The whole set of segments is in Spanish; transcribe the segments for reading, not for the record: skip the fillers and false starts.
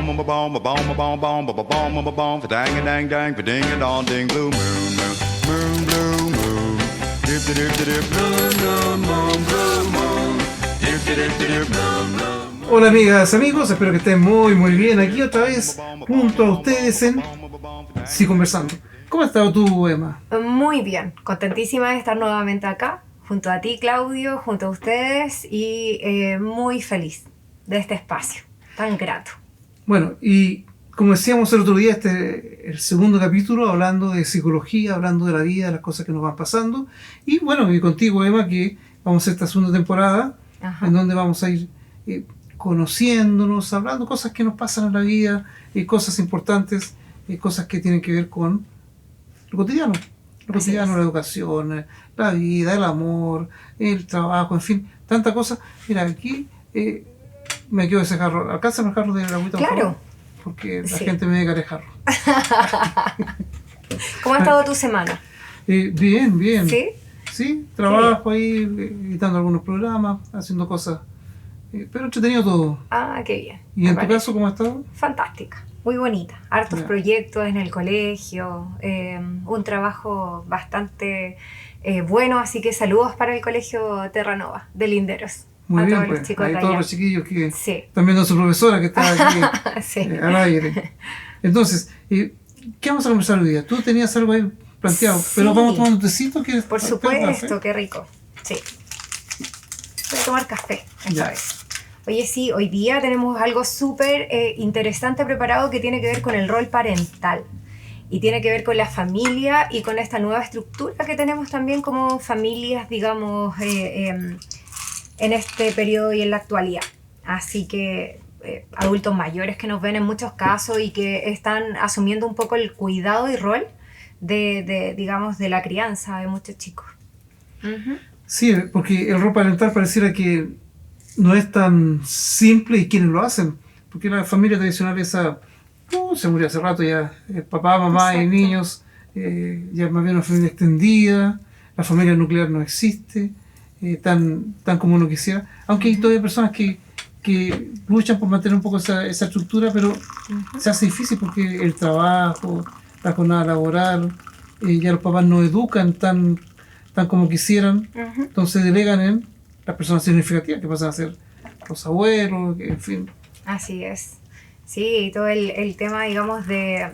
bom ba bom ba bom ba bom bom ba ba bom ba bom ba dang a dang dang ba ding a dong ding blue moon moon blue moon dip dip dip moon moon blue moon dip dip dip moon. Hola amigas, amigos, espero que estén muy bien aquí otra vez junto a ustedes en Sí Conversando. ¿Cómo has estado tú, Emma? Muy bien, contentísima de estar nuevamente acá, junto a ti, Claudio, junto a ustedes y muy feliz de este espacio tan grato. Bueno, y como decíamos el otro día, este es el segundo capítulo hablando de psicología, hablando de la vida, de las cosas que nos van pasando. Y bueno, y contigo, Emma, que vamos a hacer esta segunda temporada, en donde vamos a ir conociéndonos, hablando cosas que nos pasan en la vida, cosas importantes, cosas que tienen que ver con lo cotidiano. Lo cotidiano, la educación, la vida, el amor, el trabajo, en fin, tanta cosa. Mira, aquí me quedo ese jarro. ¿Alcánzame el jarro de agüita? Claro. Por favor? Porque la gente me dedica el jarro. ¿Cómo ha estado tu semana? Bien. ¿Sí? Sí, trabajo ahí, editando algunos programas, haciendo cosas, pero entretenido todo. Ah, qué bien. ¿Y en tu caso cómo ha estado? Fantástica, muy bonita. Hartos proyectos en el colegio, un trabajo bastante bueno, así que saludos para el Colegio Terranova de Linderos. Muy bien, todos pues, los chicos hay de todos allá. los chiquillos que Sí. están viendo a su profesora que está aquí Sí. al aire. Entonces, ¿qué vamos a conversar hoy día? Tú tenías algo ahí planteado, Sí. pero vamos a tomar un tecito. Por supuesto, qué rico. Sí. Voy a tomar café esta vez. Oye, sí, hoy día tenemos algo súper interesante preparado que tiene que ver con el rol parental. Y tiene que ver con la familia y con esta nueva estructura que tenemos también como familias, digamos, en este periodo y en la actualidad. Así que adultos mayores que nos ven en muchos casos y que están asumiendo un poco el cuidado y rol digamos, de la crianza de muchos chicos. Uh-huh. Sí, porque el rol parental pareciera que no es tan simple y quienes lo hacen. Porque la familia tradicional esa se murió hace rato ya. El papá, mamá y niños, ya más bien una familia extendida. La familia nuclear no existe tan como uno quisiera. Aunque hay todavía personas que luchan por mantener un poco esa estructura, pero se hace difícil porque el trabajo, la jornada laboral, ya los papás no educan tan como quisieran, entonces delegan en las personas significativas que pasan a ser los abuelos, en fin. Así es. Sí, todo el tema, digamos, de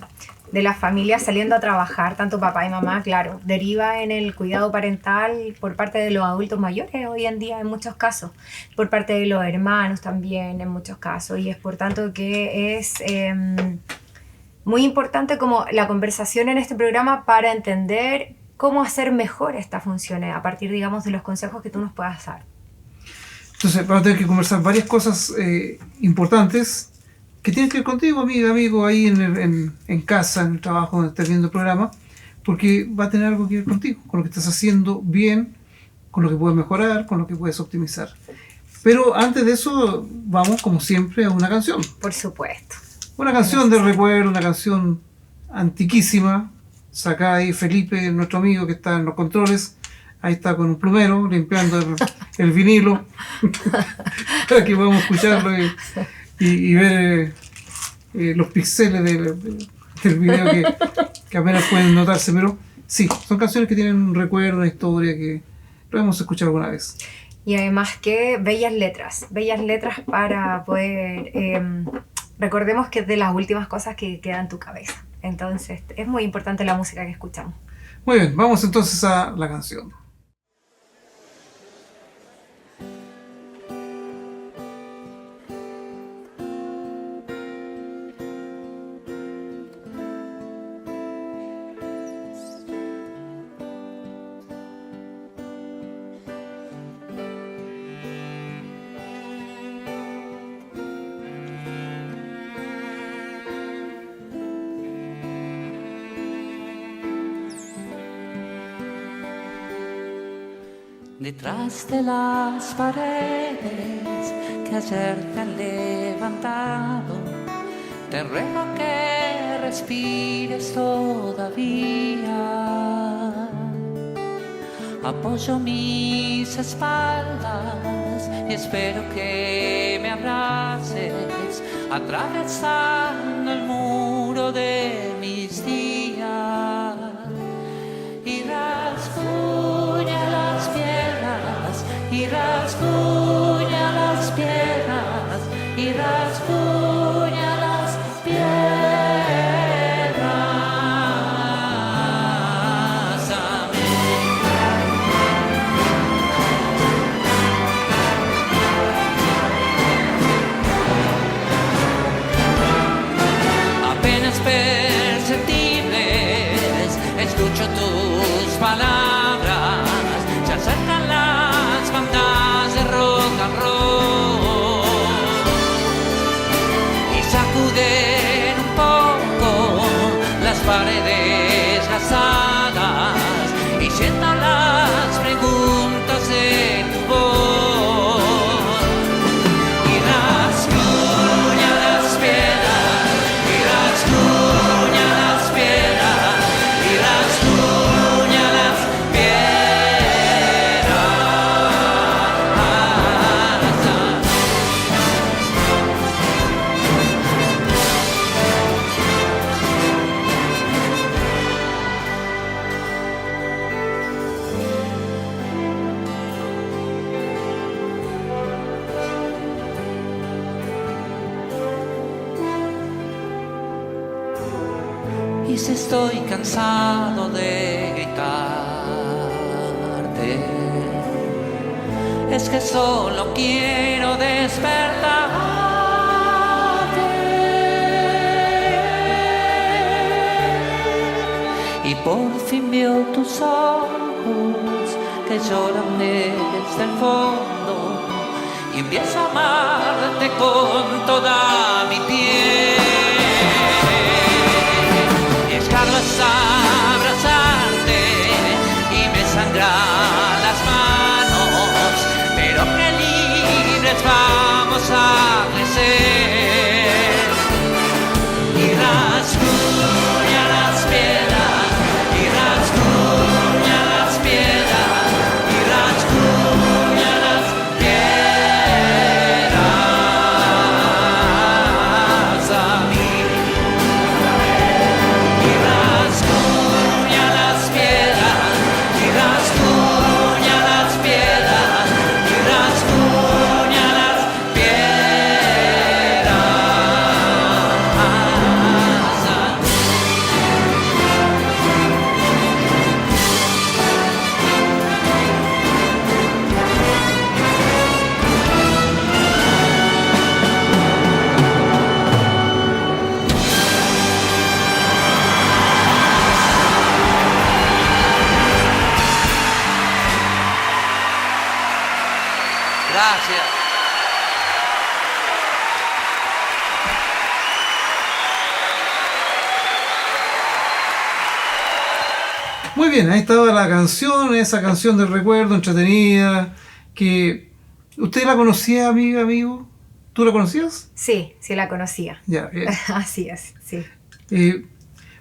la familia saliendo a trabajar, tanto papá y mamá, claro, deriva en el cuidado parental por parte de los adultos mayores hoy en día en muchos casos, por parte de los hermanos también en muchos casos, y es por tanto que es muy importante como la conversación en este programa para entender cómo hacer mejor estas funciones a partir, digamos, de los consejos que tú nos puedas dar. Entonces vamos a tener que conversar varias cosas importantes que tienen que ver contigo, amiga, amigo, ahí en casa, en el trabajo, donde estás viendo el programa, porque va a tener algo que ver contigo, con lo que estás haciendo bien, con lo que puedes mejorar, con lo que puedes optimizar. Pero antes de eso, vamos, como siempre, a una canción. Por supuesto. Una canción de recuerdo, una canción antiquísima, sacada ahí Felipe, nuestro amigo que está en los controles, ahí está con un plumero limpiando el vinilo, para que podamos escucharlo y ver los píxeles del video que apenas pueden notarse, pero sí, son canciones que tienen un recuerdo, una historia que lo hemos escuchado alguna vez. Y además que bellas letras para poder, recordemos que es de las últimas cosas que quedan en tu cabeza, entonces es muy importante la música que escuchamos. Muy bien, vamos entonces a la canción. Detrás de las paredes que ayer te han levantado, te ruego que respires todavía. Apoyo mis espaldas y espero que me abraces atravesando el muro de mis días, y rasguña las piedras, y rasguña las piedras, y rasguña las piedras. Apenas perceptibles, escucho tus palabras, se acercan las bandas de rock and roll y sacuden un poco las paredes gastadas y sientan las preguntas de tu voz y rasguña las piedras, y rasguña las piedras, y rasguña las piedras. Y si estoy cansado de gritarte, es que solo quiero despertarte. Y por fin veo tus ojos que lloran desde el fondo, y empiezo a amarte con toda mi piel. Escarlo es abrazarte y me sangran las manos, pero que libres vamos a crecer. Y rasguña las piedras, y rasguña las piedras, y rasguña las piedras a mí. Y rasguña las piedras, y rasguña las piedras, y rasguña las piedras a mí. Gracias. Muy bien, ahí estaba la canción, esa canción del recuerdo entretenida, que usted la conocía, amiga, amigo. ¿Tú la conocías? Sí, sí la conocía. Ya, bien. Así es, sí.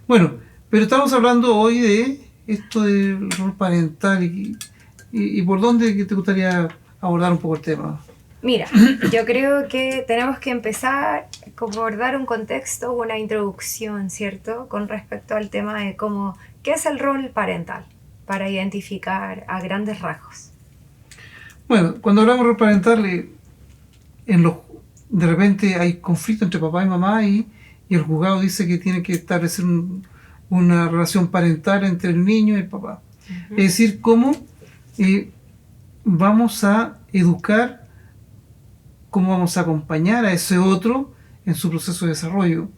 Bueno, pero estamos hablando hoy de esto del rol parental y por dónde que te gustaría abordar un poco el tema. Mira, yo creo que tenemos que empezar por dar un contexto, una introducción, ¿cierto? Con respecto al tema de cómo, ¿qué es el rol parental? Para identificar a grandes rasgos. Bueno, cuando hablamos de rol parental, de repente hay conflicto entre papá y mamá y el juzgado dice que tiene que establecer una relación parental entre el niño y el papá. Uh-huh. Es decir, cómo vamos a educar, cómo vamos a acompañar a ese otro en su proceso de desarrollo.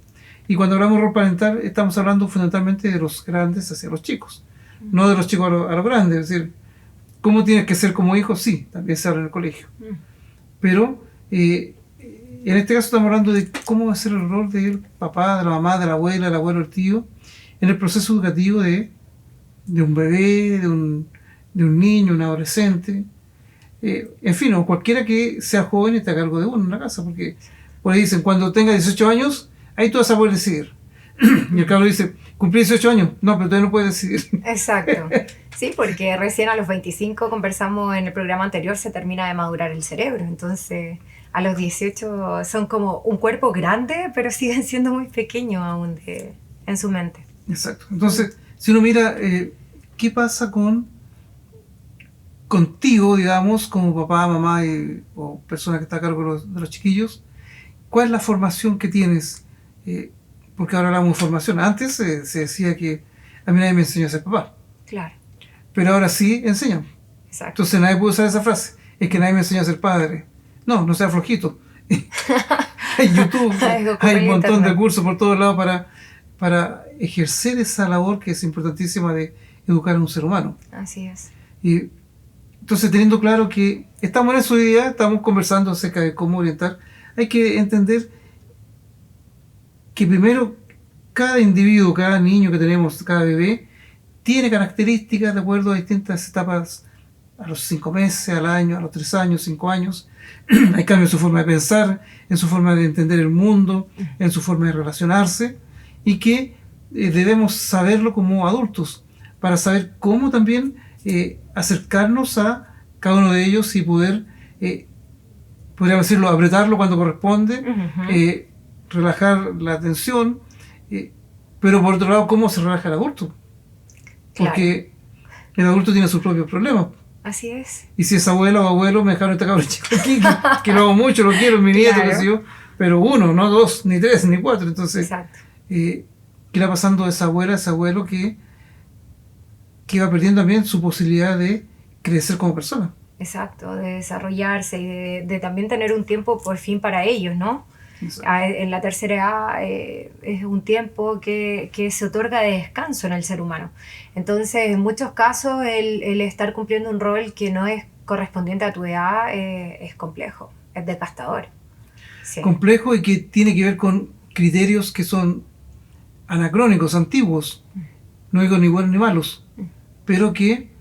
Y cuando hablamos de rol parental, estamos hablando fundamentalmente de los grandes hacia los chicos, no de los chicos a los grandes. Es decir, ¿cómo tienes que ser como hijo? Sí, también se habla en el colegio. Pero en este caso estamos hablando de cómo va a ser el rol del papá, de la mamá, de la abuela, del abuelo, del tío, en el proceso educativo de un bebé, de un niño, un adolescente, en fin, o cualquiera que sea joven y esté a cargo de uno en la casa, porque por ahí dicen, cuando tenga 18 años, ahí tú vas a poder decidir. Y el cabrón dice, cumplí 18 años, no, pero todavía no puedes decidir. Exacto. Sí, porque recién a los 25, conversamos en el programa anterior, se termina de madurar el cerebro, entonces A los 18 son como un cuerpo grande, pero siguen siendo muy pequeños aún en su mente. Exacto. Entonces, si uno mira, ¿qué pasa contigo, digamos, como papá, mamá o persona que está a cargo de los chiquillos? ¿Cuál es la formación que tienes? Porque ahora hablamos de formación. Antes se decía que a mí nadie me enseñó a ser papá, Claro, pero ahora sí enseñan. exacto. Entonces nadie puede usar esa frase. Es que nadie me enseñó a ser padre. No, no sea flojito. Hay YouTube, Algo como hay el un montón internet. de cursos por todos lados para ejercer esa labor que es importantísima de educar a un ser humano. Así es. Y entonces, teniendo claro que estamos en eso hoy día, estamos conversando acerca de cómo orientar, hay que entender que primero cada individuo, cada niño que tenemos, cada bebé, tiene características de acuerdo a distintas etapas, a los 5 meses, al año, a los 3 años, 5 años. Hay cambios en su forma de pensar, en su forma de entender el mundo, en su forma de relacionarse, y que debemos saberlo como adultos, para saber cómo también acercarnos a cada uno de ellos y poder, podríamos decirlo, apretarlo cuando corresponde, Ujú. relajar la tensión, pero por otro lado, cómo se relaja el adulto, porque el adulto tiene sus propios problemas. Así es. Y si es abuela o abuelo, me dejaron este cabrón chico aquí, que lo amo mucho, lo quiero, es mi nieto, Claro. qué sé yo, pero uno, no dos, ni tres, ni cuatro. Entonces, Exacto. ¿qué le va pasando a esa abuela, a ese abuelo que va perdiendo también su posibilidad de crecer como persona? Exacto, de desarrollarse y de también tener un tiempo por fin para ellos, ¿no? En la tercera edad es un tiempo que se otorga de descanso en el ser humano. Entonces, en muchos casos, el estar cumpliendo un rol que no es correspondiente a tu edad es complejo, es desgastador. Sí. Complejo y que tiene que ver con criterios que son anacrónicos, antiguos, no digo ni buenos ni malos, pero que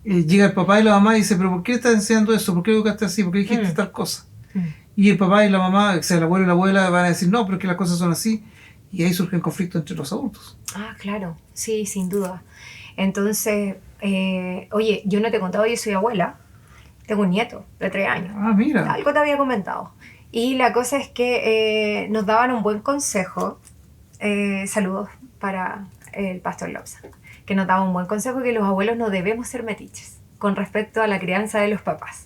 llega el papá y la mamá y dice, pero ¿por qué estás enseñando eso? ¿Por qué educaste así? ¿Por qué dijiste tal cosa? Y el papá y la mamá, o sea, el abuelo y la abuela van a decir, no, pero es que las cosas son así, y ahí surgen conflictos entre los adultos. Ah, claro, sí, sin duda. Entonces, oye, yo no te he contado, yo soy abuela, tengo un nieto de 3 años. Ah, mira. Algo te había comentado. Y la cosa es que nos daban un buen consejo, saludos para el pastor Lobsa, que nos daba un buen consejo que los abuelos no debemos ser metiches con respecto a la crianza de los papás.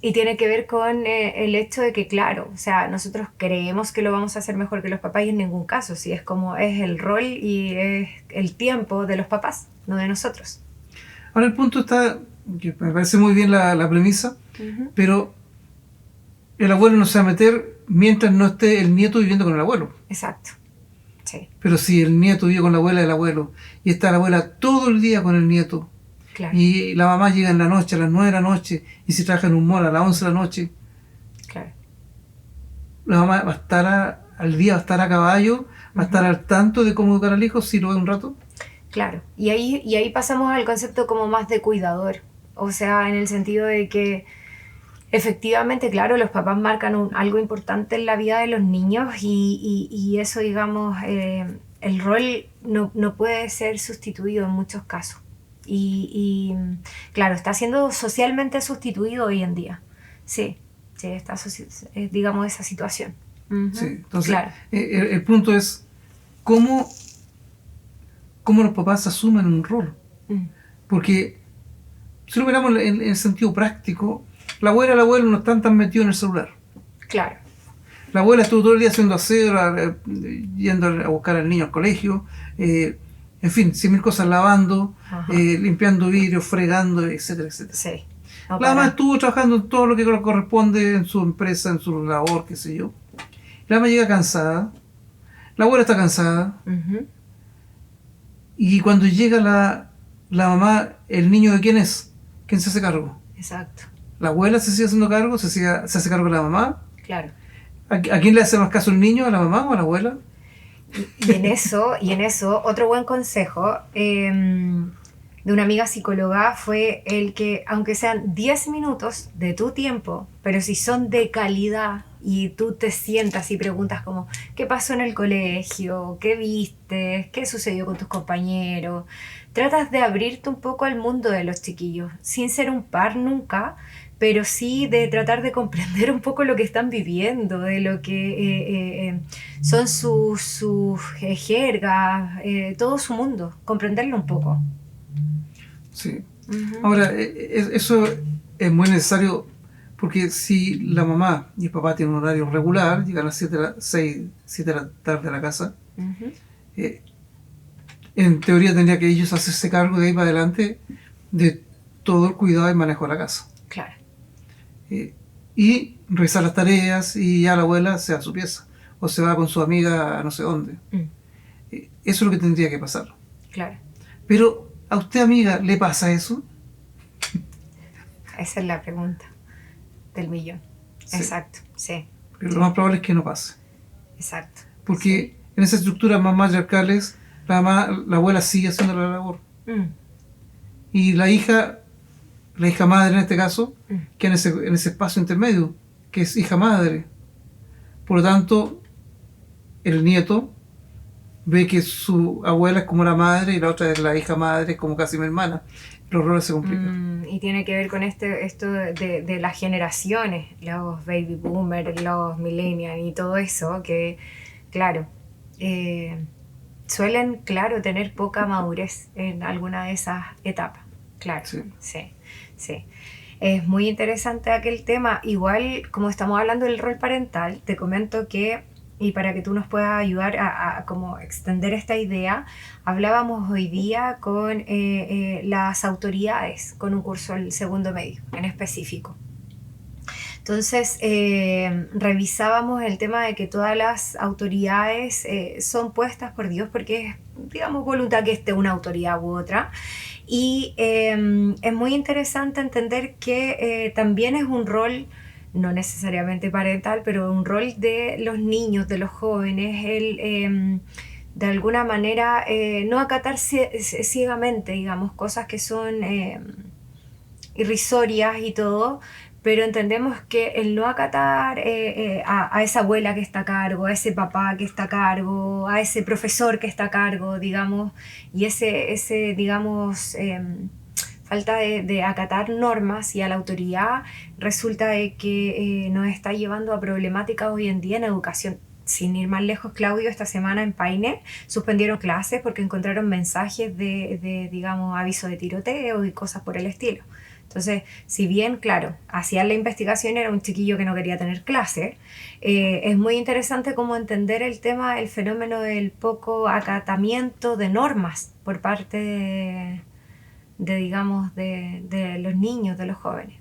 Y tiene que ver con el hecho de que, claro, o sea, nosotros creemos que lo vamos a hacer mejor que los papás y en ningún caso, si es como es el rol y es el tiempo de los papás, no de nosotros. Ahora el punto está, que me parece muy bien la premisa, pero el abuelo no se va a meter mientras no esté el nieto viviendo con el abuelo. Exacto, sí, Pero si el nieto vive con la abuela del abuelo y está la abuela todo el día con el nieto, claro, y la mamá llega en la noche, a las 9 de la noche, y si trabaja en un mall a las 11 de la noche, claro. la mamá va a estar al día, va a estar a caballo, va a estar al tanto de cómo educar al hijo si lo ve un rato. Claro, y ahí pasamos al concepto como más de cuidador, o sea, en el sentido de que efectivamente, claro, los papás marcan algo importante en la vida de los niños y eso, digamos, el rol no puede ser sustituido en muchos casos. Y claro, está siendo socialmente sustituido hoy en día. Sí, está, digamos, esa situación. Sí, entonces, Claro. el punto es cómo los papás asumen un rol. Porque si lo miramos en el sentido práctico, la abuela y el abuelo no están tan metidos en el celular. Claro. La abuela estuvo todo el día haciendo aseo, yendo a buscar al niño al colegio, en fin, 100.000 cosas, lavando, limpiando vidrios, fregando, etcétera, etcétera. Sí. La mamá estuvo trabajando en todo lo que corresponde en su empresa, en su labor, qué sé yo. La mamá llega cansada, la abuela está cansada, y cuando llega la mamá, ¿el niño de quién es? ¿Quién se hace cargo? Exacto. ¿La abuela se sigue haciendo cargo? ¿Se hace cargo de la mamá? Claro. ¿A quién le hace más caso el niño? ¿A la mamá o a la abuela? Y en eso, otro buen consejo de una amiga psicóloga fue el que, aunque sean 10 minutos de tu tiempo, pero si son de calidad y tú te sientas y preguntas como, ¿qué pasó en el colegio? ¿Qué viste? ¿Qué sucedió con tus compañeros? Tratas de abrirte un poco al mundo de los chiquillos, sin ser un par nunca, pero sí de tratar de comprender un poco lo que están viviendo, de lo que son sus jergas, todo su mundo, comprenderlo un poco. Sí. Ujú. Ahora, eso es muy necesario porque si la mamá y el papá tienen un horario regular, llegan a las 7 de la tarde a la casa, Ujú. eh, en teoría tendría que ellos hacerse cargo de ahí para adelante de todo el cuidado y manejo de la casa. Claro, Y realizar las tareas y ya la abuela se va a su pieza o se va con su amiga a no sé dónde. Eso es lo que tendría que pasar. claro. Pero, ¿a usted, amiga, le pasa eso? Esa es la pregunta del millón. Sí. Exacto, sí, Porque lo más probable es que no pase. exacto. Porque en esas estructuras más matriarcales, la abuela sigue haciendo la labor. Mm, Y la hija madre en este caso, Mm. que en ese espacio intermedio, que es hija madre. Por lo tanto, el nieto ve que su abuela es como la madre y la otra es la hija madre, como casi mi hermana. Los roles se complican. y tiene que ver con esto de las generaciones, los baby boomers, los millennials y todo eso, que, claro, suelen, claro, tener poca madurez en alguna de esas etapas. Claro, Sí. sí, sí. Es muy interesante aquel tema. Igual, como estamos hablando del rol parental, te comento que, y para que tú nos puedas ayudar a como extender esta idea, hablábamos hoy día con las autoridades, con un curso del segundo medio en específico. Entonces, revisábamos el tema de que todas las autoridades son puestas por Dios porque es, digamos, voluntad que esté una autoridad u otra. Y es muy interesante entender que también es un rol, no necesariamente parental, pero un rol de los niños, de los jóvenes, el de alguna manera no acatar ciegamente, digamos, cosas que son irrisorias y todo, pero entendemos que el no acatar a esa abuela que está a cargo, a ese papá que está a cargo, a ese profesor que está a cargo, digamos, y ese digamos, falta de acatar normas y a la autoridad, resulta de que nos está llevando a problemáticas hoy en día en educación. Sin ir más lejos, Claudio, esta semana en Paine suspendieron clases porque encontraron mensajes de digamos, aviso de tiroteo y cosas por el estilo. Entonces, si bien, claro, hacían la investigación, era un chiquillo que no quería tener clase, es muy interesante cómo entender el tema, el fenómeno del poco acatamiento de normas por parte digamos, de los niños, de los jóvenes.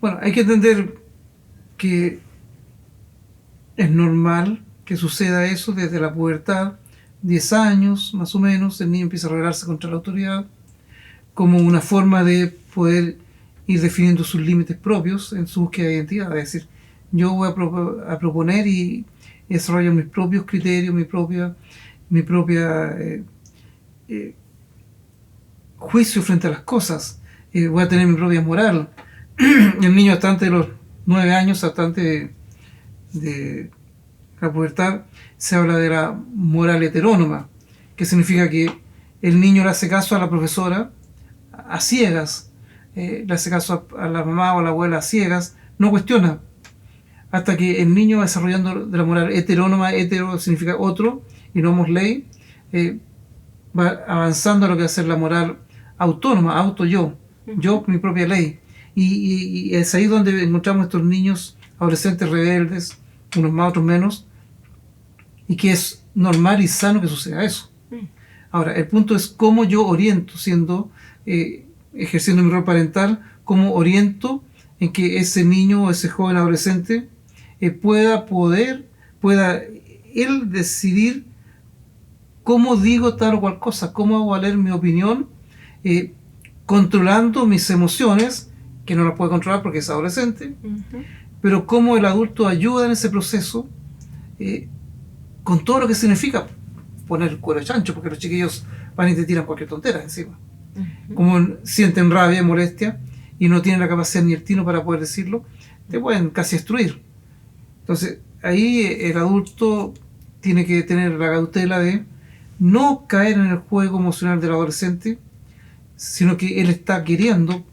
Bueno, hay que entender que es normal que suceda eso desde la pubertad, 10 años más o menos, el niño empieza a rebelarse contra la autoridad, como una forma de poder ir definiendo sus límites propios en su búsqueda de identidad. Es decir, yo voy a proponer y desarrollar mis propios criterios, mi propia juicio frente a las cosas. Voy a tener mi propia moral. El niño hasta antes de los 9 años, hasta antes de la pubertad, se habla de la moral heterónoma, que significa que el niño le hace caso a la profesora a ciegas, le hace caso a la mamá o a la abuela a ciegas, no cuestiona, hasta que el niño va desarrollando de la moral heterónoma. Hetero significa otro y nomos ley, va avanzando a lo que va a ser la moral autónoma, yo, mi propia ley. Y es ahí donde encontramos estos niños adolescentes rebeldes, unos más, otros menos, y que es normal y sano que suceda eso. Ahora, el punto es cómo yo oriento, ejerciendo mi rol parental, cómo oriento en que ese niño o ese joven adolescente pueda él decidir cómo digo tal o cual cosa, cómo hago valer mi opinión, controlando mis emociones, que no las puede controlar porque es adolescente, pero cómo el adulto ayuda en ese proceso, con todo lo que significa poner el cuero de chancho, porque los chiquillos van y te tiran cualquier tontera encima. Como sienten rabia y molestia y no tienen la capacidad ni el tino para poder decirlo, te pueden casi destruir. Entonces, ahí el adulto tiene que tener la cautela de no caer en el juego emocional del adolescente, sino que él está queriendo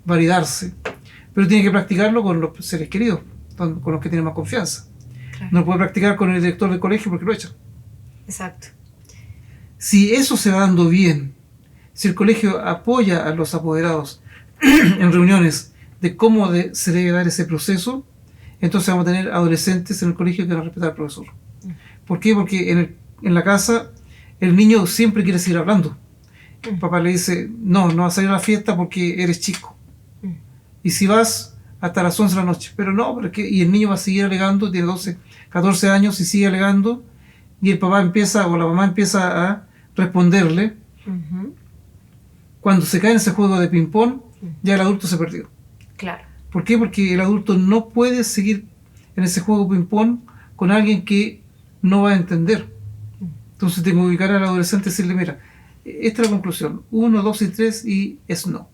validarse, pero tiene que practicarlo con los seres queridos, con los que tienen más confianza. Claro. No lo puede practicar con el director del colegio porque lo echan. Exacto. Si eso se va dando bien, si el colegio apoya a los apoderados en reuniones de cómo se debe dar ese proceso, entonces vamos a tener adolescentes en el colegio que van a respetar al profesor. ¿Por qué? Porque en la casa el niño siempre quiere seguir hablando. El papá le dice, no vas a salir a la fiesta porque eres chico. Y si vas hasta las 11 de la noche, pero no, y el niño va a seguir alegando, tiene 12, 14 años y sigue alegando, y el papá empieza o la mamá empieza a responderle. Cuando se cae en ese juego de ping-pong, ya el adulto se perdió. Claro. ¿Por qué? Porque el adulto no puede seguir en ese juego ping-pong con alguien que no va a entender. Entonces tengo que ubicar al adolescente y decirle, mira, esta es la conclusión, 1, 2 y 3 y es no.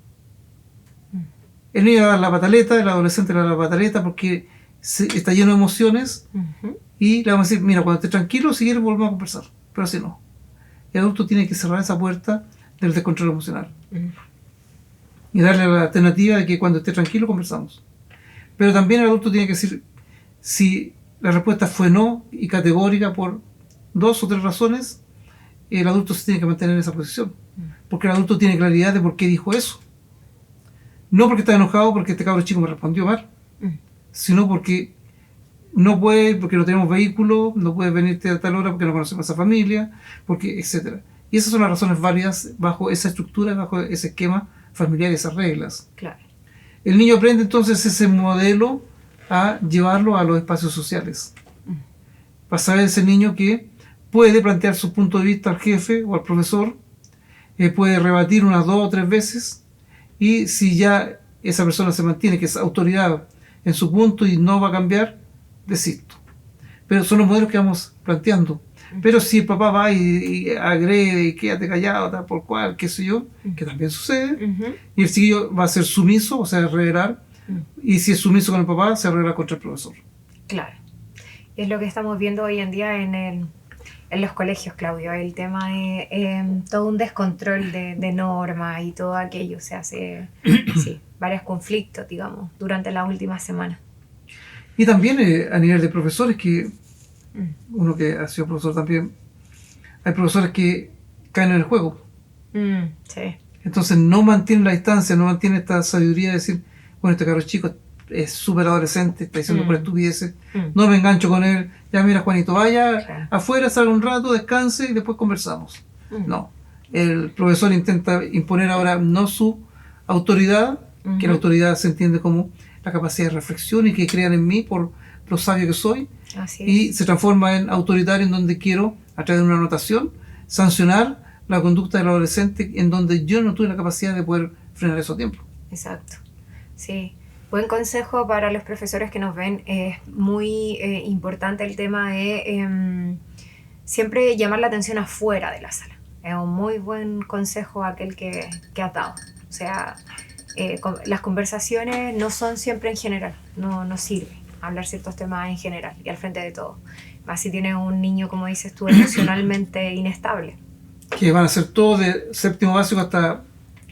El niño va a dar la pataleta, el adolescente le da la pataleta porque está lleno de emociones y le vamos a decir, mira, cuando esté tranquilo, si quieres volvemos a conversar, pero si no. El adulto tiene que cerrar esa puerta del descontrol emocional y darle la alternativa de que cuando esté tranquilo conversamos. Pero también el adulto tiene que decir, si la respuesta fue no y categórica por 2 o 3 razones, el adulto se tiene que mantener en esa posición, porque el adulto tiene claridad de por qué dijo eso. No porque está enojado porque este cabro chico me respondió mal, sino porque no puede, porque no tenemos vehículo, no puede venirte a tal hora porque no conocemos a esa familia, porque etcétera. Y esas son las razones válidas bajo esa estructura, bajo ese esquema familiar y esas reglas. Claro. El niño aprende entonces ese modelo a llevarlo a los espacios sociales. Para saber ese niño que puede plantear su punto de vista al jefe o al profesor, puede rebatir unas 2 o 3 veces, y si ya esa persona se mantiene, que es autoridad en su punto y no va a cambiar, desisto. Pero son los modelos que vamos planteando. Pero si el papá va y agrede y quédate callado, tal por cual, qué sé yo, que también sucede, y el chiquillo va a ser sumiso, o sea, revelar, y si es sumiso con el papá, se revela contra el profesor. Claro. Es lo que estamos viendo hoy en día en los colegios, Claudio, el tema de todo un descontrol de normas y todo aquello. Se hace, sí, varios conflictos, digamos, durante las últimas semanas. Y también a nivel de profesores, que uno que ha sido profesor también, hay profesores que caen en el juego. Sí. Entonces no mantienen la distancia, no mantienen esta sabiduría de decir, bueno, este cabro chico es súper adolescente, está diciendo por estupideces, no me engancho con él, ya mira Juanito, vaya afuera, salga un rato, descanse y después conversamos. No, el profesor intenta imponer ahora no su autoridad, que la autoridad se entiende como la capacidad de reflexión y que crean en mí por lo sabio que soy. Así es. Y se transforma en autoritario, en donde quiero, a través de una anotación, sancionar la conducta del adolescente en donde yo no tuve la capacidad de poder frenar eso a tiempo. Exacto. Sí. Buen consejo para los profesores que nos ven. Es muy importante el tema de siempre llamar la atención afuera de la sala. Es un muy buen consejo aquel que has dado. O sea, las conversaciones no son siempre en general, no sirve hablar ciertos temas en general y al frente de todo. Más si tienes un niño, como dices tú, emocionalmente inestable. Que van a ser todos de séptimo básico hasta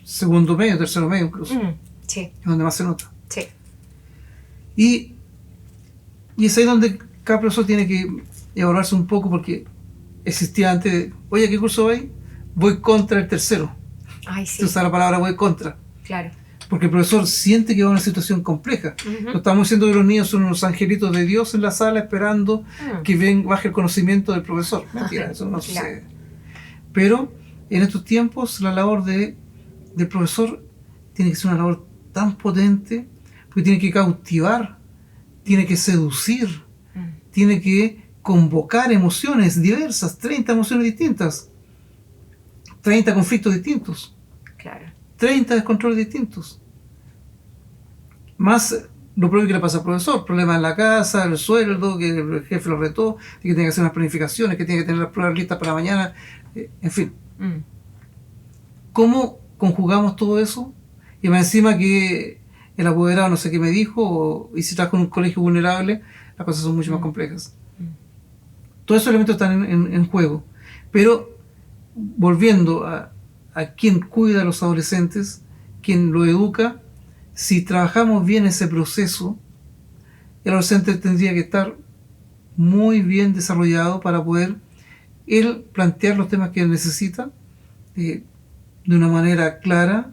segundo medio, tercero medio incluso. Sí. Es donde más se nota. Sí. Y es ahí donde cada profesor tiene que evaluarse un poco, porque existía antes de, oye, ¿qué curso voy? Voy contra el tercero. Ay, sí. Se usa la palabra voy contra. Claro. Porque el profesor siente que va a una situación compleja. No estamos diciendo que los niños son unos angelitos de Dios en la sala esperando que baje el conocimiento del profesor. Mentira, eso no sucede. Pero en estos tiempos la labor del profesor tiene que ser una labor tan potente, porque tiene que cautivar, tiene que seducir, tiene que convocar emociones diversas, 30 emociones distintas, 30 conflictos distintos. Claro. 30 descontroles distintos. Más lo propio que le pasa al profesor, problemas en la casa, el sueldo, que el jefe lo retó, que tiene que hacer unas planificaciones, que tiene que tener las pruebas listas para mañana, en fin. ¿Cómo conjugamos todo eso? Y más encima que el apoderado no sé qué me dijo, y si estás con un colegio vulnerable, las cosas son mucho más complejas. Todos esos elementos están en juego. Pero volviendo a quien cuida a los adolescentes, quien lo educa, si trabajamos bien ese proceso, el adolescente tendría que estar muy bien desarrollado para poder él plantear los temas que él necesita de una manera clara,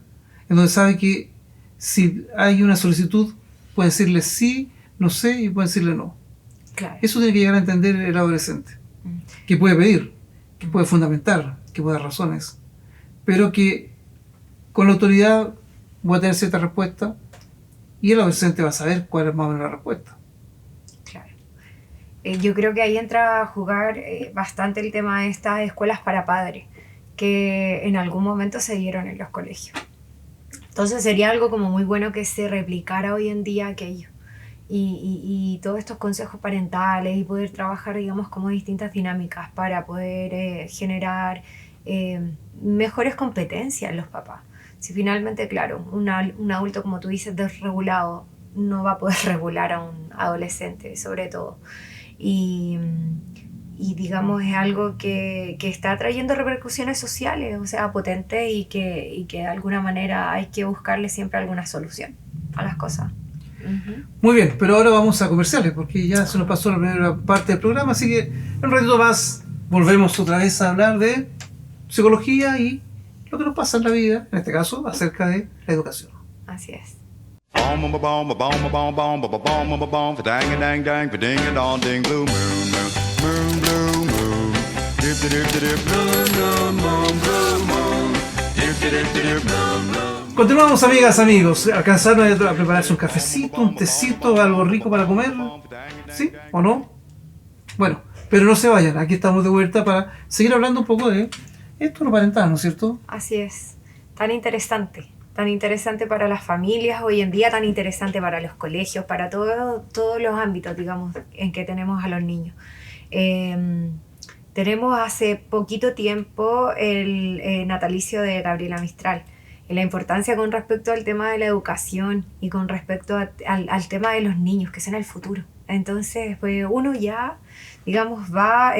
en donde sabe que si hay una solicitud, puede decirle sí, no sé, y puede decirle no. Claro. Eso tiene que llegar a entender el adolescente, que puede pedir, que puede fundamentar, que puede dar razones, pero que con la autoridad voy a tener cierta respuesta y el adolescente va a saber cuál es más o menos la respuesta. Claro. Yo creo que ahí entra a jugar bastante el tema de estas escuelas para padres, que en algún momento se dieron en los colegios. Entonces sería algo como muy bueno que se replicara hoy en día aquello. Y todos estos consejos parentales y poder trabajar, digamos, como distintas dinámicas para poder generar mejores competencias en los papás. Si finalmente, claro, un adulto, como tú dices, desregulado, no va a poder regular a un adolescente, sobre todo. Y digamos, es algo que está trayendo repercusiones sociales, o sea, potentes, y que de alguna manera hay que buscarle siempre alguna solución a las cosas. Muy bien, pero ahora vamos a comerciales, porque ya se nos pasó la primera parte del programa, así que en un ratito más volvemos otra vez a hablar de psicología y lo que nos pasa en la vida, en este caso, acerca de la educación. Así es. Bom bom bom bom bom bom bom bom bom bom bom dang a dang dang ding a dong ding blue moon moon blue moon dip dip dip blue moon dip dip dip blue. Continuamos, amigas, amigos. ¿Alcanzaron a prepararse un cafecito, un tecito, algo rico para comer? ¿Sí o no? Bueno, pero no se vayan. Aquí estamos de vuelta para seguir hablando un poco de esto, lo parental, ¿no es cierto? Así es. Tan interesante para las familias hoy en día, tan interesante para los colegios, para todos los ámbitos, digamos, en que tenemos a los niños. Tenemos hace poquito tiempo el natalicio de Gabriela Mistral, y la importancia con respecto al tema de la educación y con respecto al tema de los niños, que son el futuro. Entonces, pues uno ya, digamos, va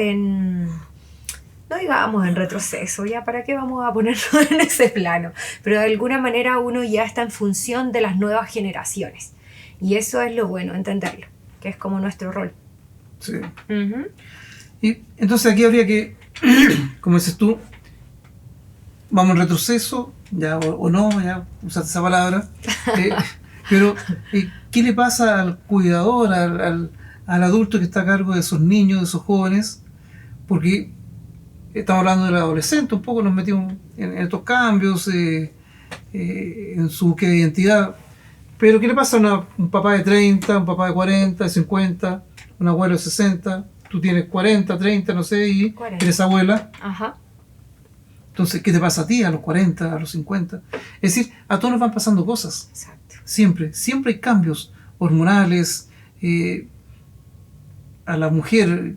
no digamos en retroceso, ya para qué vamos a ponernos en ese plano, pero de alguna manera uno ya está en función de las nuevas generaciones, y eso es lo bueno, entenderlo, que es como nuestro rol. Sí. Y entonces aquí habría que, como dices tú, vamos en retroceso, ya o no, ya usaste esa palabra, pero ¿qué le pasa al cuidador, al adulto que está a cargo de esos niños, de esos jóvenes? Porque estamos hablando del adolescente, un poco nos metimos en estos cambios, en su búsqueda de identidad, pero ¿qué le pasa a un papá de 30, un papá de 40, de 50, un abuelo de 60? Tú tienes 40, 30, no sé, y 40. Eres abuela. Ajá. Entonces, ¿qué te pasa a ti a los 40, a los 50? Es decir, a todos nos van pasando cosas. Exacto. Siempre hay cambios hormonales. A la mujer,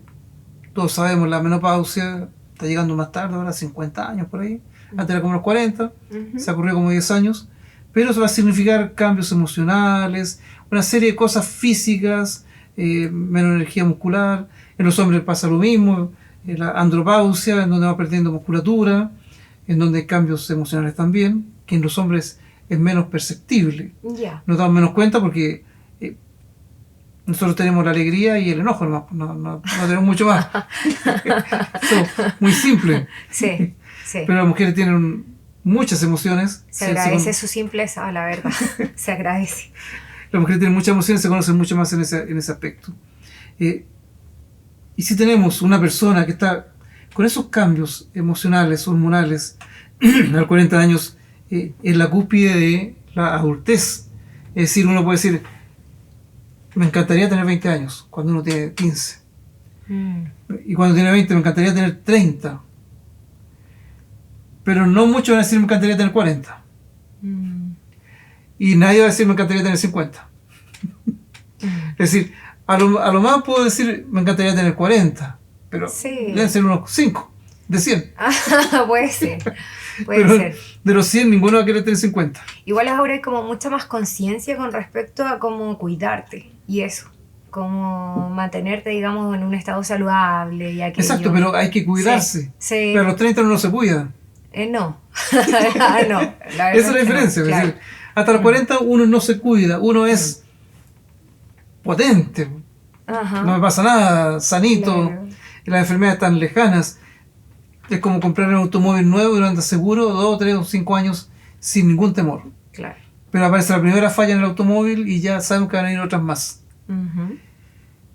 todos sabemos, la menopausia está llegando más tarde, ahora 50 años por ahí. Antes era como los 40, se ha corrido como 10 años. Pero eso va a significar cambios emocionales, una serie de cosas físicas, menos energía muscular. En los hombres pasa lo mismo, la andropausia, en donde va perdiendo musculatura, en donde hay cambios emocionales también, que en los hombres es menos perceptible. Ya. Nos damos menos cuenta porque nosotros tenemos la alegría y el enojo, no tenemos mucho más. Eso, muy simple. Sí, sí. Pero las mujeres tienen muchas emociones. Se agradece su simpleza, la verdad. Se agradece. Las mujeres tienen muchas emociones, se conocen mucho más en ese aspecto. Y si tenemos una persona que está con esos cambios emocionales, hormonales, a los 40 años, en la cúspide de la adultez, es decir, uno puede decir, me encantaría tener 20 años, cuando uno tiene 15. Y cuando tiene 20, me encantaría tener 30. Pero no muchos van a decir, me encantaría tener 40. Y nadie va a decir, me encantaría tener 50. Es decir, a lo más puedo decir, me encantaría tener 40, pero sí, deben ser unos 5 de 100. Puede ser, pero ser. De los 100, ninguno va a querer tener 50. Igual ahora hay como mucha más conciencia con respecto a cómo cuidarte y eso, cómo mantenerte, digamos, en un estado saludable y aquello. Exacto, pero hay que cuidarse. Sí. Pero a los 30 uno no se cuida. No. No. Esa es la diferencia. No, claro. Es decir, Hasta los 40 uno no se cuida, uno es potente, Ajá. no me pasa nada, sanito, Claro. y las enfermedades tan lejanas. Es como comprar un automóvil nuevo y lo andas seguro 2, 3 o 5 años sin ningún temor. Claro. Pero aparece la primera falla en el automóvil y ya sabemos que van a ir otras más. Ujú.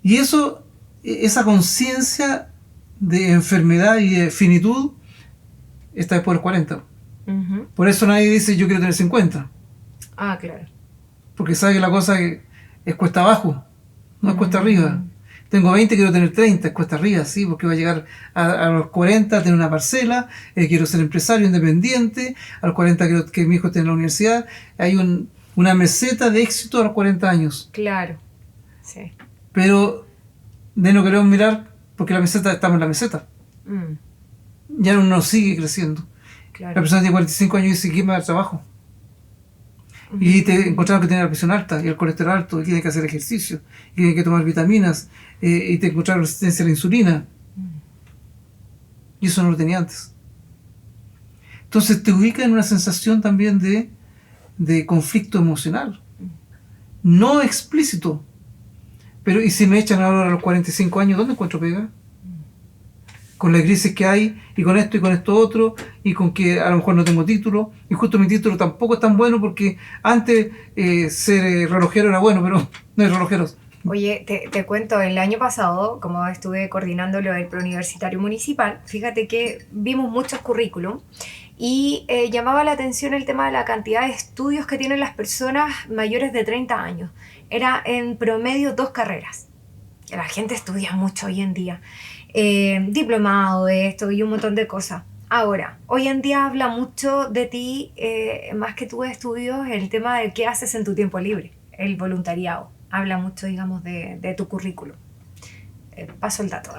Y eso, esa conciencia de enfermedad y de finitud está después de los 40. Ujú. Por eso nadie dice yo quiero tener 50. Ah, claro. Porque sabe que la cosa es cuesta abajo, no es cuesta arriba. Tengo 20, quiero tener 30, es cuesta arriba, sí, porque voy a llegar a los 40 a tener una parcela, quiero ser empresario independiente, a los 40 quiero que mi hijo esté en la universidad. Hay una meseta de éxito a los 40 años. Claro. Sí. Pero de no queremos mirar porque la meseta, estamos en la meseta. Mm, Ya uno sigue creciendo. La claro. persona tiene 45 años y dice, ¿quién me va al trabajo? Y te encontraron que tiene la presión alta y el colesterol alto, y tiene que hacer ejercicio, y tiene que tomar vitaminas, y te encontraron resistencia a la insulina. Y eso no lo tenía antes. Entonces te ubica en una sensación también de conflicto emocional. No explícito. Pero ¿y si me echan ahora a los 45 años? ¿Dónde encuentro pega? Con la crisis que hay, y con esto otro, y con que a lo mejor no tengo título, y justo mi título tampoco es tan bueno porque antes ser relojero era bueno, pero no hay relojeros. Oye, te cuento, el año pasado, como estuve coordinando lo del preuniversitario municipal, fíjate que vimos muchos currículum y llamaba la atención el tema de la cantidad de estudios que tienen las personas mayores de 30 años. Era en promedio 2 carreras. La gente estudia mucho hoy en día. Diplomado de esto y un montón de cosas. Ahora, hoy en día habla mucho de ti, más que tus estudios, el tema de qué haces en tu tiempo libre, el voluntariado. Habla mucho, digamos, de tu currículum. Paso el dato.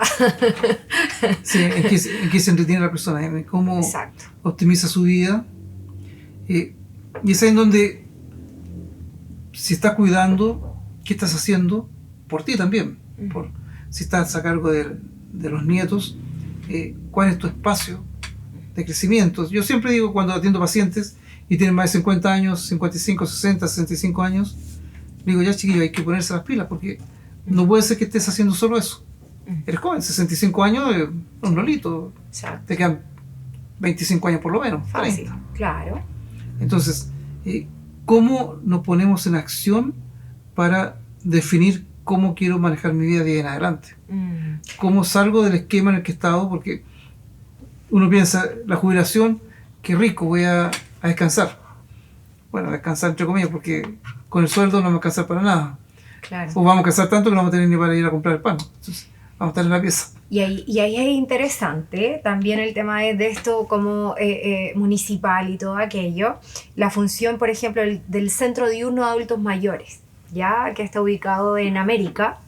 Sí, en qué se entretiene la persona, en cómo Exacto. optimiza su vida. Y es ahí en donde, si estás cuidando, ¿qué estás haciendo? Por ti también. Si estás a cargo de los nietos, ¿cuál es tu espacio de crecimiento? Yo siempre digo, cuando atiendo pacientes y tienen más de 50 años, 55, 60, 65 años, digo, ya chiquillo, hay que ponerse las pilas porque no puede ser que estés haciendo solo eso. Eres joven, 65 años, un lolito, Exacto. te quedan 25 años por lo menos, Fácil, 30. claro. Entonces, ¿cómo nos ponemos en acción para definir cómo quiero manejar mi vida de ahí en adelante? ¿Cómo salgo del esquema en el que he estado? Porque uno piensa, la jubilación, qué rico, voy a descansar. Bueno, descansar entre comillas, porque con el sueldo no me va a alcanzar para nada. Claro. O vamos a alcanzar tanto que no vamos a tener ni para ir a comprar el pan. Entonces, vamos a estar en la pieza. Y ahí es interesante también el tema de esto como municipal y todo aquello. La función, por ejemplo, del Centro Diurno de Adultos Mayores, ya que está ubicado en América.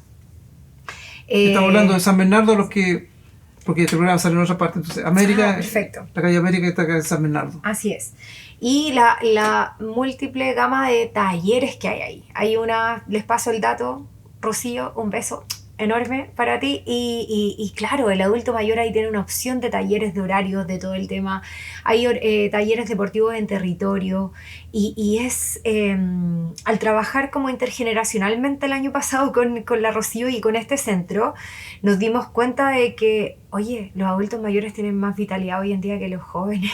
Estamos hablando de San Bernardo, porque este programa sale en otra parte. Entonces, América, perfecto. la calle América está acá en San Bernardo. Así es. Y la múltiple gama de talleres que hay ahí. Hay les paso el dato, Rocío, un beso enorme para ti. Y claro, el adulto mayor ahí tiene una opción de talleres de horarios, de todo el tema. Hay talleres deportivos en territorio. Y es, al trabajar como intergeneracionalmente el año pasado con la Rocío y con este centro, nos dimos cuenta de que, oye, los adultos mayores tienen más vitalidad hoy en día que los jóvenes.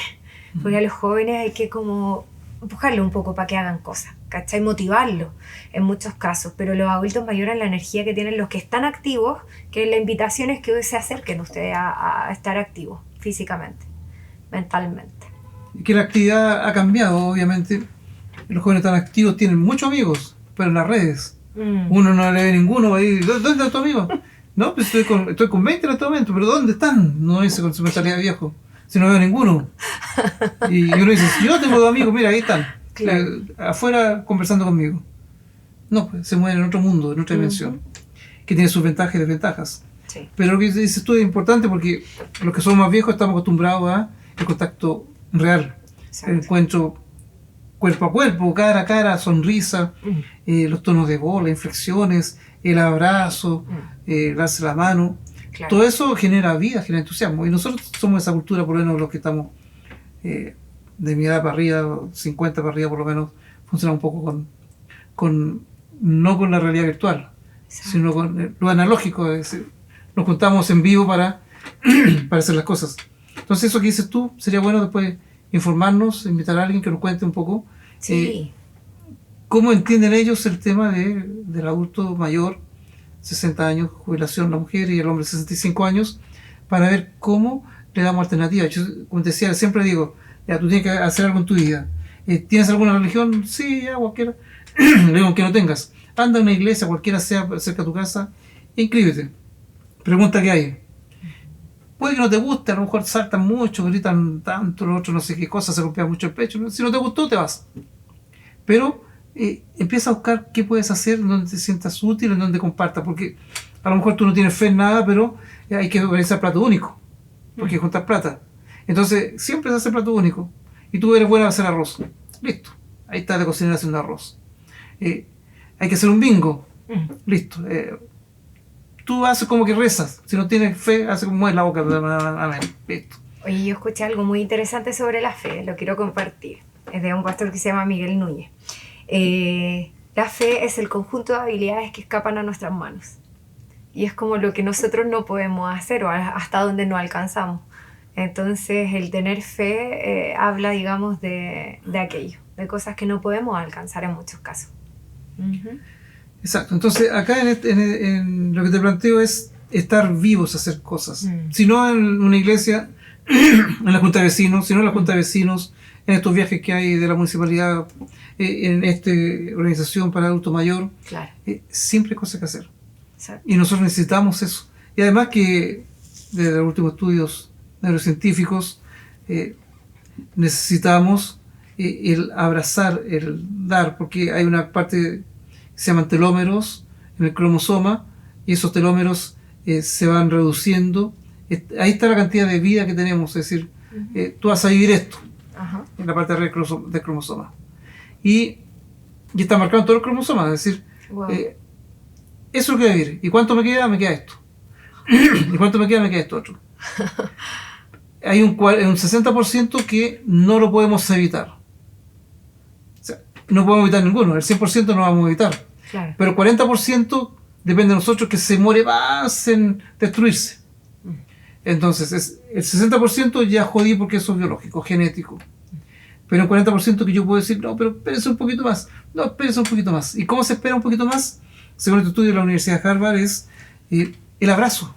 Porque a los jóvenes hay que como empujarlos un poco para que hagan cosas, ¿cachai? Motivarlos en muchos casos, pero los adultos mayores, la energía que tienen los que están activos, que la invitación es que hoy se acerquen ustedes a estar activos físicamente, mentalmente. Y que la actividad ha cambiado, obviamente. Los jóvenes tan activos tienen muchos amigos, pero en las redes. Uno no le ve ninguno ahí. ¿Dónde está tu amigo? No, pues estoy con 20 en este momento, pero ¿dónde están? No dice con su mentalidad de viejo. Si no veo ninguno. Y uno dice, yo tengo 2 amigos, mira, ahí están. Claro. Afuera conversando conmigo. No, pues se mueven en otro mundo, en otra dimensión. Que tiene sus ventajas y desventajas. Sí. Pero lo que dices tú es importante porque los que somos más viejos estamos acostumbrados a el contacto real. Exacto. El encuentro cuerpo a cuerpo, cara a cara, sonrisa, los tonos de voz, las inflexiones, el abrazo, darse la mano. Claro. Todo eso genera vida, genera entusiasmo. Y nosotros somos esa cultura, por lo menos los que estamos de mi edad para arriba, 50 para arriba por lo menos, funcionamos un poco no con la realidad virtual, Exacto. sino con lo analógico, es decir, nos juntamos en vivo para hacer las cosas. Entonces eso que dices tú, sería bueno después informarnos, invitar a alguien que nos cuente un poco Sí. cómo entienden ellos el tema del adulto mayor, 60 años, jubilación la mujer y el hombre 65 años, para ver cómo le damos alternativas. Yo, como te decía, siempre digo, ya, tú tienes que hacer algo en tu vida. ¿Tienes alguna religión? Sí, ya, cualquiera. Le digo que no tengas. Anda a una iglesia, cualquiera sea cerca de tu casa, e inscríbete. Pregunta qué hay. Puede que no te guste, a lo mejor saltan mucho, gritan tanto, los otros no sé qué cosa, se golpean mucho el pecho. Si no te gustó, te vas. Pero empieza a buscar qué puedes hacer donde te sientas útil, en donde compartas, porque a lo mejor tú no tienes fe en nada, pero hay que organizar plato único, porque hay que juntar plata. Entonces, siempre se hace plato único, y tú eres buena a hacer arroz. Listo, ahí estás de cocinar haciendo arroz. Hay que hacer un bingo. Listo. Tú haces como que rezas. Si no tienes fe, haces como mueves la boca. Amén. Listo. Oye, yo escuché algo muy interesante sobre la fe, lo quiero compartir. Es de un pastor que se llama Miguel Núñez. La fe es el conjunto de habilidades que escapan a nuestras manos. Y es como lo que nosotros no podemos hacer o hasta donde no alcanzamos. Entonces, el tener fe habla, digamos, de aquello, de cosas que no podemos alcanzar en muchos casos. Uh-huh. Exacto. Entonces, acá en lo que te planteo es estar vivos a hacer cosas. Si no en una iglesia, en la junta de vecinos, si no en la junta de vecinos, en estos viajes que hay de la municipalidad, en esta organización para adulto mayor, Claro. Siempre hay cosas que hacer. Exacto. Y nosotros necesitamos eso. Y además que, desde los últimos estudios neurocientíficos, necesitamos el abrazar, el dar, porque hay una parte que se llaman telómeros en el cromosoma, y esos telómeros se van reduciendo. Ahí está la cantidad de vida que tenemos, es decir, tú vas a vivir esto, Ajá. en la parte del cromosoma. Y está marcado en todo el cromosoma, es decir, Wow. eso es lo que voy a vivir. ¿Y cuánto me queda? Me queda esto. ¿Y cuánto me queda? Me queda esto otro. Hay un 60% que no lo podemos evitar. O sea, no podemos evitar ninguno, el 100% no vamos a evitar. Claro. Pero el 40% depende de nosotros, que se muere más en destruirse. Entonces, el 60% ya jodí porque eso es biológico, genético. Pero el 40% que yo puedo decir, no, pero espérese un poquito más. No, espérese un poquito más. ¿Y cómo se espera un poquito más? Según este estudio de la Universidad de Harvard, es el abrazo,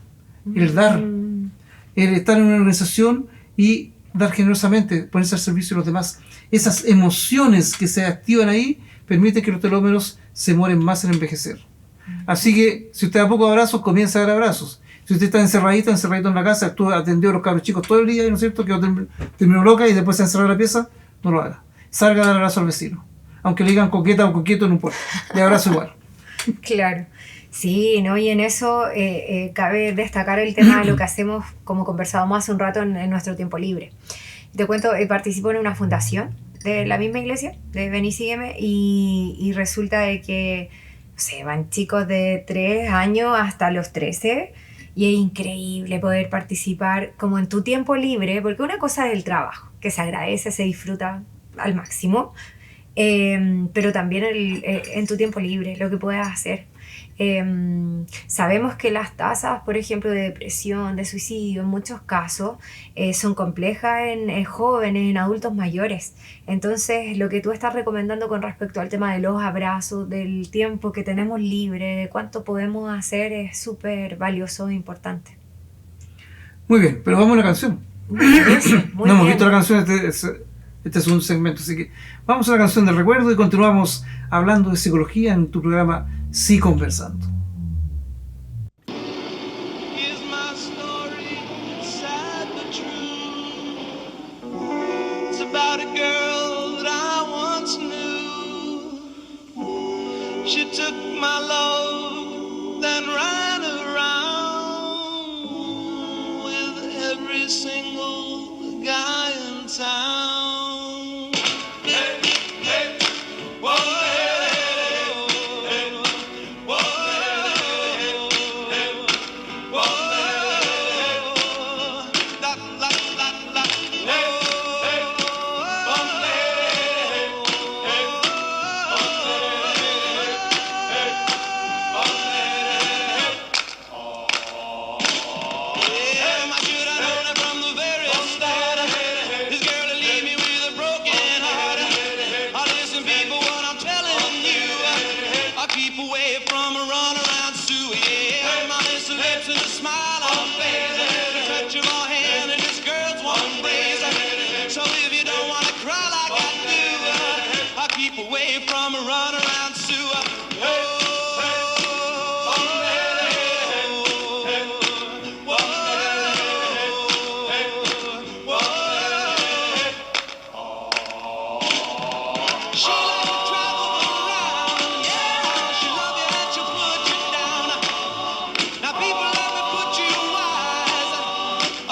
el dar, el estar en una organización y dar generosamente, ponerse al servicio de los demás. Esas emociones que se activan ahí permiten que los telómeros se mueren más en envejecer. Así que, si usted da pocos abrazos, comienza a dar abrazos. Si usted está encerradito en la casa, tú atendió a los cabros chicos todo el día, ¿no es cierto? Que terminó loca y después se encerró en la pieza, no lo haga. Salga a dar abrazo al vecino. Aunque le digan coqueta o coqueto, no importa. Le abrazo igual. Claro. Sí, ¿no? Y en eso cabe destacar el tema de lo que hacemos, como conversábamos hace un rato, en nuestro tiempo libre. Te cuento, participo en una fundación de la misma iglesia, de Ven y Sígueme, y resulta de que, no sé, van chicos de 3 años hasta los 13, y es increíble poder participar como en tu tiempo libre, porque una cosa es el trabajo, que se agradece, se disfruta al máximo, pero también en tu tiempo libre, lo que puedas hacer. Sabemos que las tasas, por ejemplo, de depresión, de suicidio, en muchos casos son complejas en jóvenes, en adultos mayores. Entonces, lo que tú estás recomendando con respecto al tema de los abrazos, del tiempo que tenemos libre, de cuánto podemos hacer, es súper valioso e importante. Muy bien, pero vamos a una canción. Muy No hemos bien. visto la canción, este es un segmento, así que vamos a la canción del recuerdo y continuamos hablando de psicología en tu programa Sí Conversando. Here's my story, sad but true. It's about a girl that I once knew. She took my love, then ran around with every single guy in town. Hey, hey, whoa, hey, hey, whoa, hey, whoa, la, la, la, la, hey, hey,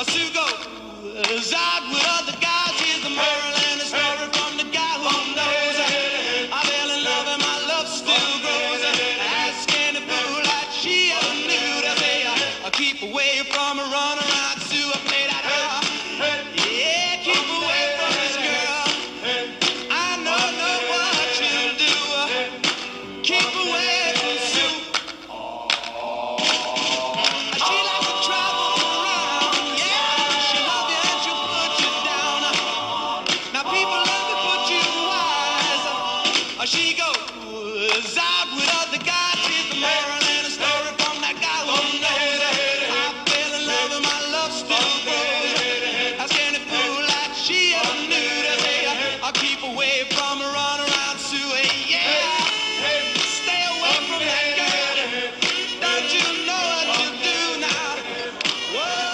Sue goes out with other guys. Here's the moral and the story from the guy who knows. I fell in love and my love still grows. Asking a fool like she ever knew to say, keep away from a run around Sue. I played at her. Yeah, keep away from this girl. I know what you'll do. Keep away from Sue. She likes to travel around. Yeah, she'll love you and she'll put you down. Now people love to put you wise. She goes out with other guys. Here's the moral and the story from that guy who knows. I fell in love and my love still grows. Asking a fool like she ever knew to say, I'll keep away from a run around Sue. Yeah, stay away from that girl. Don't you know what you do now? Whoa.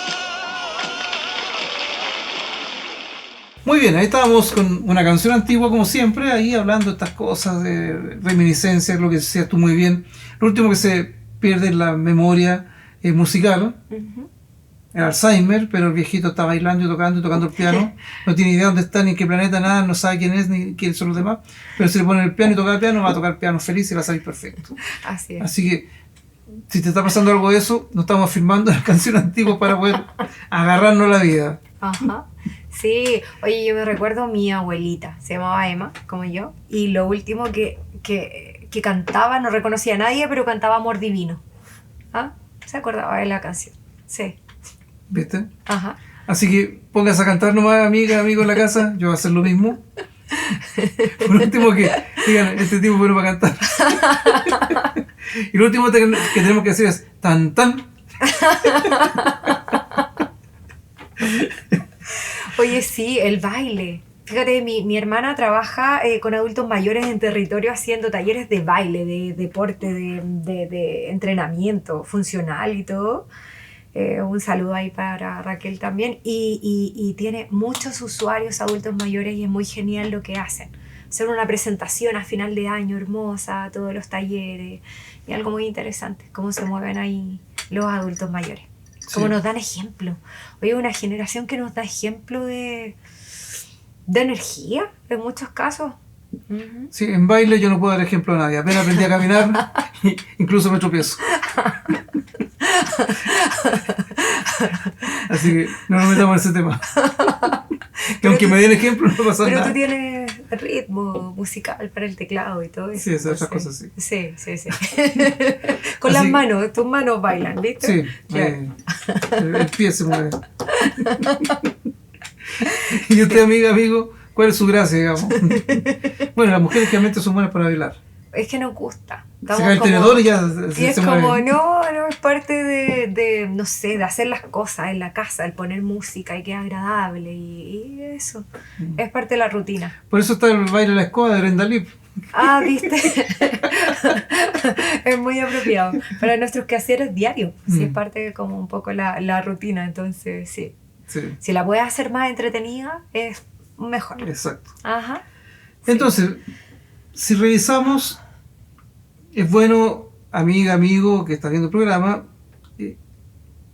Muy bien, ahí estábamos con una canción antigua como siempre, ahí hablando de estas cosas de reminiscencias, lo que decías tú muy bien. Lo último que se pierde es la memoria musical, el Alzheimer, pero el viejito está bailando y tocando el piano, no tiene idea dónde está, ni en qué planeta, nada, no sabe quién es, ni quiénes son los demás, pero si le ponen el piano y toca el piano, va a tocar el piano feliz y va a salir perfecto. Así es. Así que, si te está pasando algo de eso, no estamos firmando la canción antigua para poder agarrarnos la vida. Ajá. Sí, oye, yo me recuerdo mi abuelita, se llamaba Emma, como yo, y lo último que cantaba, no reconocía a nadie, pero cantaba Amor Divino. ¿Ah? Se acordaba de la canción. Sí. ¿Viste? Ajá. Así que póngase a cantar nomás, amiga, amigo en la casa, yo voy a hacer lo mismo. Por último que digan, este tipo es bueno para cantar. Y lo último que tenemos que hacer es tan tan. Oye, sí, el baile. Fíjate, mi hermana trabaja con adultos mayores en territorio haciendo talleres de baile, de deporte, de entrenamiento funcional y todo. Un saludo ahí para Raquel también. Y tiene muchos usuarios adultos mayores y es muy genial lo que hacen. Hacer una presentación a final de año hermosa, todos los talleres. Y algo muy interesante, cómo se mueven ahí los adultos mayores. Cómo nos dan ejemplo. Oye, una generación que nos da ejemplo de energía, en muchos casos. Uh-huh. Sí, en baile yo no puedo dar ejemplo a nadie. Apenas aprendí a caminar, incluso me tropiezo. Así que no nos metamos en ese tema. Que aunque me den ejemplo, no pasa nada. Pero tú tienes ritmo musical para el teclado y todo eso. Sí, esas cosas sí. Sí. Con las manos, tus manos bailan, ¿viste? Sí, Claro. el pie se mueve. Y usted, amiga, amigo, ¿cuál es su gracia, digamos? Bueno, las mujeres realmente son buenas para bailar. Es que nos gusta. Se cae el tenedor y ya y es se como, mueve. no, es parte de, no sé, de hacer las cosas en la casa, el poner música y que es agradable y eso. Es parte de la rutina. Por eso está el baile de la escoba de Brenda Lee. Ah, ¿viste? Es muy apropiado para nuestros quehaceres diarios. Sí, es parte de como un poco la rutina, entonces sí. Si la puedes hacer más entretenida, es mejor. Exacto. Ajá. Sí. Entonces, si revisamos, es bueno, amiga, amigo, que estás viendo el programa,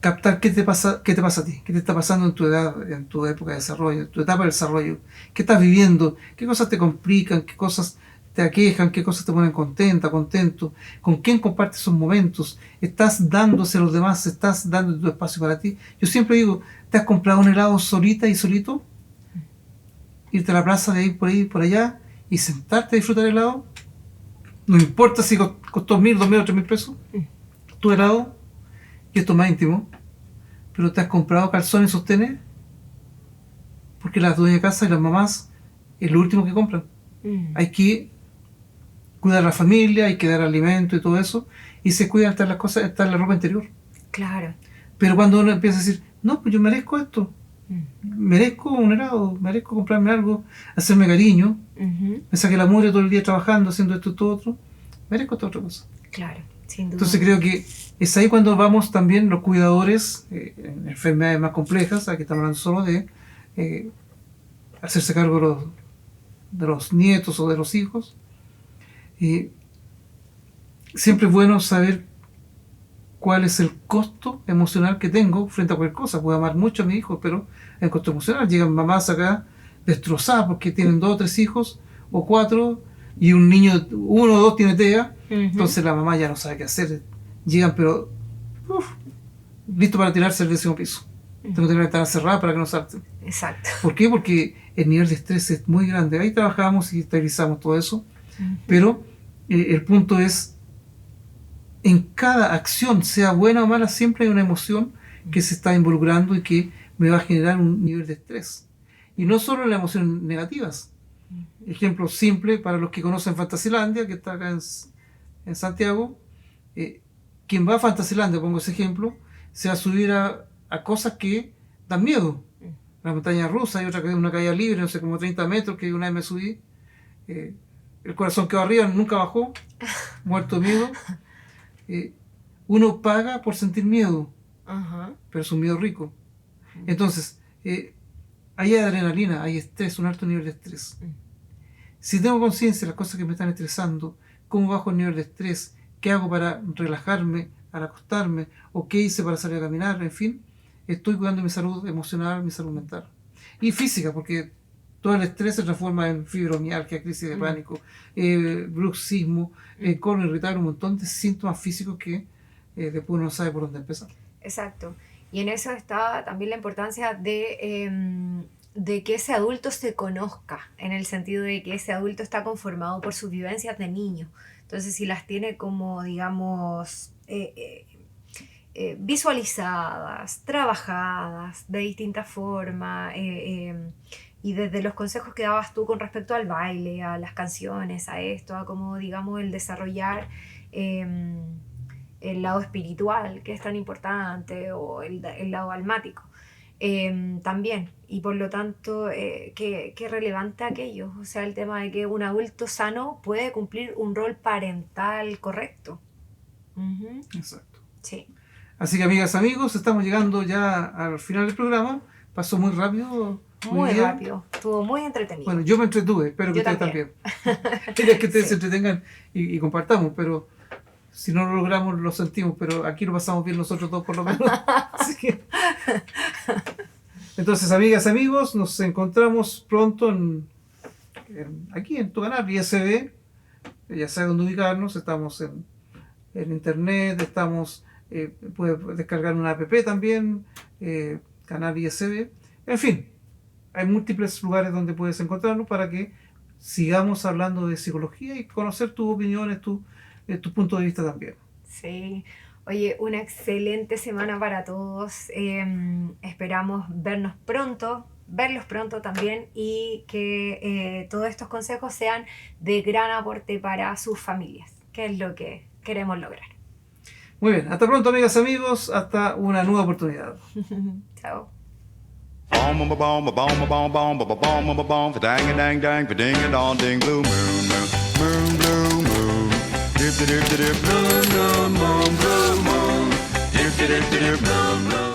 captar qué te pasa a ti, qué te está pasando en tu edad, en tu época de desarrollo, en tu etapa de desarrollo, qué estás viviendo, qué cosas te complican, qué cosas te aquejan, qué cosas te ponen contento, con quién compartes esos momentos, estás dándose a los demás, estás dando tu espacio para ti. Yo siempre digo, ¿te has comprado un helado solita y solito? Irte a la plaza de ir por ahí, por allá y sentarte a disfrutar el helado. No importa si costó 1.000, 2.000 o 3.000 pesos tu helado, y esto es más íntimo, pero te has comprado calzones y sostenes porque las dueñas de casa y las mamás es lo último que compran. Hay que cuidar a la familia, hay que dar alimento y todo eso, y se cuidan hasta las cosas, hasta la ropa interior. Claro. Pero cuando uno empieza a decir, no, pues yo merezco esto, merezco un helado, merezco comprarme algo, hacerme cariño, me saqué la mugre todo el día trabajando, haciendo esto y todo otro, merezco esta otra cosa. Claro, sin duda. Entonces creo que es ahí cuando vamos también los cuidadores en enfermedades más complejas, aquí estamos hablando solo de hacerse cargo de los nietos o de los hijos. Siempre es bueno saber cuál es el costo emocional que tengo frente a cualquier cosa. Puedo amar mucho a mi hijo, pero el costo emocional. Llegan mamás acá destrozadas porque tienen 2 o 3 hijos, o 4, y un niño, 1 o 2 tiene TEA, entonces la mamá ya no sabe qué hacer. Llegan, pero listo para tirarse al 10º piso. Tengo que tener la ventana cerrada para que no salten. Exacto. ¿Por qué? Porque el nivel de estrés es muy grande. Ahí trabajamos y estabilizamos todo eso, pero el punto es, en cada acción, sea buena o mala, siempre hay una emoción que se está involucrando y que me va a generar un nivel de estrés. Y no solo las emociones negativas. Ejemplo simple para los que conocen Fantasilandia, que está acá en Santiago. Quien va a Fantasilandia, pongo ese ejemplo, se va a subir a cosas que dan miedo. La montaña rusa, hay otra que es una caída libre, no sé, como 30 metros, que una vez me subí. El corazón quedó arriba, nunca bajó, muerto de miedo. Uno paga por sentir miedo, pero es un miedo rico. Entonces, hay adrenalina, hay estrés, un alto nivel de estrés. Si tengo conciencia de las cosas que me están estresando, cómo bajo el nivel de estrés, qué hago para relajarme al acostarme, o qué hice para salir a caminar, en fin, estoy cuidando mi salud emocional, mi salud mental. Y física, porque todo el estrés se transforma en fibromialgia, crisis de pánico, bruxismo, colon irritable, un montón de síntomas físicos que después uno no sabe por dónde empezar. Exacto. Y en eso está también la importancia de que ese adulto se conozca, en el sentido de que ese adulto está conformado por sus vivencias de niño. Entonces, si las tiene como, digamos, visualizadas, trabajadas de distintas formas, y desde los consejos que dabas tú con respecto al baile, a las canciones, a esto, a cómo, digamos, el desarrollar el lado espiritual, que es tan importante, o el lado almático, también. Y por lo tanto, qué relevante aquello. O sea, el tema de que un adulto sano puede cumplir un rol parental correcto. Exacto. Sí. Así que, amigas, amigos, estamos llegando ya al final del programa. Pasó muy rápido. Muy bien. rápido. Estuvo muy entretenido. Bueno, yo me entretuve, espero que Yo ustedes también. también. Quería que ustedes Sí. se entretengan y compartamos, pero si no lo logramos, lo sentimos, pero aquí lo pasamos bien nosotros dos por lo menos. Así que... Entonces, amigas, amigos, nos encontramos pronto aquí en tu canal, ISB. Ya sabe dónde ubicarnos, estamos en internet, estamos, puedes descargar una app también, canal ISB. En fin, hay múltiples lugares donde puedes encontrarnos para que sigamos hablando de psicología y conocer tus opiniones, tu punto de vista también. Sí. Oye, una excelente semana para todos. Esperamos verlos pronto también, y que todos estos consejos sean de gran aporte para sus familias, que es lo que queremos lograr. Muy bien, hasta pronto, amigas, amigos, hasta una nueva oportunidad. Chao. Bom bom bom bom bom bom bom bom bom bom bom dang a dang dang ding a dong ding blue moon moon blue moon dip dip dip dip blue moon blue moon dip dip dip dip blue moon.